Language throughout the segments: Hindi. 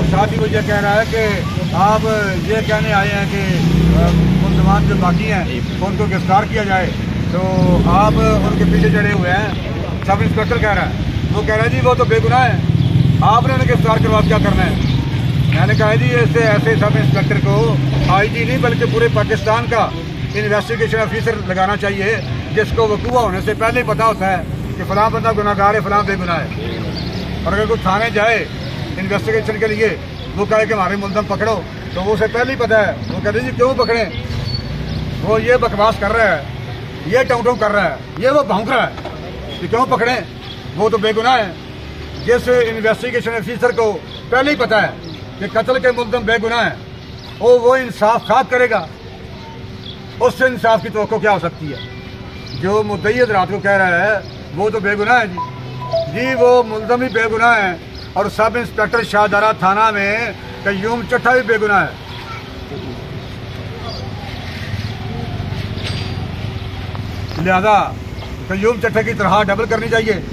साथ ही वो ये कह रहा है कि आप ये कहने आए हैं कि मुसलमान जो बाकी हैं उनको गिरफ्तार किया जाए, तो आप उनके पीछे चढ़े हुए हैं। सब इंस्पेक्टर कह रहा है, वो कह रहा है जी वो तो बेगुनाह है, आपने उन्हें गिरफ्तार करवा क्या करना है। मैंने कहा जी इससे ऐसे सब इंस्पेक्टर को आईजी नहीं बल्कि पूरे पाकिस्तान का इन्वेस्टिगेशन ऑफिसर लगाना चाहिए, जिसको वकूआ होने से पहले ही पता होता है कि फलां बंदा गुनाहगार है, फलां बेगुनाह है। और अगर कोई थाने जाए इन्वेस्टिगेशन के लिए, वो कहे कि हमारे मुल्ज़िम पकड़ो, तो वो उसे पहले ही पता है, वो कहते जी क्यों पकड़े, वो ये बकवास कर रहा है, ये टाउं कर रहा है, ये वो भौंक रहा है कि क्यों पकड़े, वो तो बेगुनाह है। जिस इन्वेस्टिगेशन ऑफिसर को पहले ही पता है कि कत्ल के मुल्ज़िम बेगुनाह है, वो इंसाफ खाक करेगा, उससे इंसाफ की तवक्को क्या हो सकती है। जो मुद्दई हज़रात को कह रहा है वो तो बेगुनाह है जी, वो मुल्ज़िम ही बेगुनाह है, और सब इंस्पेक्टर शाहदारा थाना में कयूम चट्टा भी बेगुनाह है। लिहाजा कयूम चट्टा की तनख्वाह डबल करनी चाहिए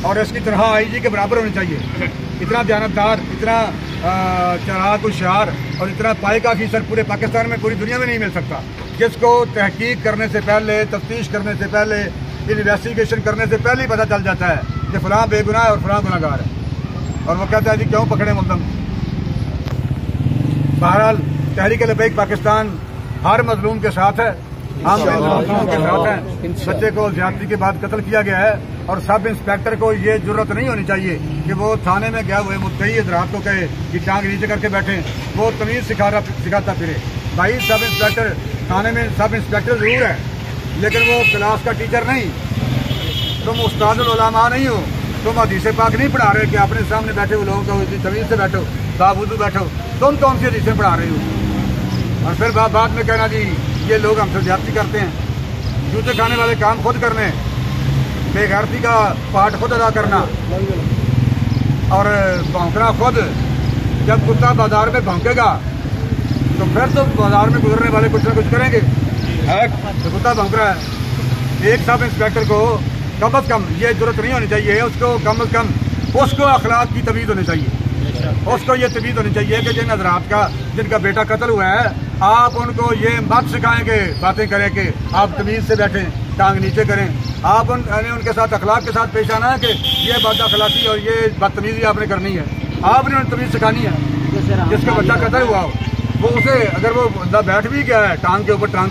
और इसकी तनख्वाह आईजी के बराबर होनी चाहिए। इतना दयानतदार, इतना चालाक होशियार और इतना पाए का अफीसर पूरे पाकिस्तान में, पूरी दुनिया में नहीं मिल सकता, जिसको तहकीक करने से पहले, तफ्तीश करने से पहले, इन्वेस्टिगेशन करने से पहले ही पता चल जाता है कि फलां बेगुनाह है और फलां गुनाहगार है, और वो कहता है जी क्यों पकड़े मुल्ज़िम। बहरहाल तहरीक लबैक पाकिस्तान हर मजलूम के साथ है, हम मजलूमों के साथ हैं। बच्चे को ज्यादती के बाद कत्ल किया गया है, और सब इंस्पेक्टर को ये जरूरत नहीं होनी चाहिए कि वो थाने में गए हुए मुद्दई हज़रात को कहे कि टांग नीचे करके बैठे, वो तमीज़ सिखाता फिरे। भाई सब इंस्पेक्टर थाने में सब इंस्पेक्टर जरूर है, लेकिन वो क्लास का टीचर नहीं, तुम उस्तादुल उलमा नहीं हो, तुम हदीसे पाक नहीं पढ़ा रहे कि अपने सामने बैठे हुए लोगों को तमीज़ से बैठो, बावजूद बैठो, तुम कौन सी हदीसें पढ़ा रहे हो। और फिर बाद में कहना जी ये लोग हमसे ज्यादती करते हैं, जूते खाने वाले काम खुद करने, बेगैरती का पार्ट खुद अदा करना और भौंकना खुद। जब कुत्ता बाजार में भौंकेगा तो फिर तो बाजार में गुजरने वाले कुछ ना कुछ करेंगे। तो कुत्ता भौंक रहा है, एक सब इंस्पेक्टर को कम अज कम ये जरूरत नहीं होनी चाहिए, उसको कम अज कम उसको अखलाक की तमीज़ होनी चाहिए, उसको ये तमीज़ होनी चाहिए कि जिन हज़रात का जिनका बेटा कत्ल हुआ है, आप उनको ये मत सिखाएंगे बातें करें कि आप तमीज़ से बैठें, टांग नीचे करें। आप उनके साथ अखलाक के साथ पेश आना है कि ये बद अखलाकी और ये बदतमीज़ी आपने करनी है, आपने उन्हें तमीज़ सिखानी है। जिसका बच्चा कत्ल हुआ हो, वो उसे अगर वो बंदा बैठ भी गया है टांग के ऊपर टांग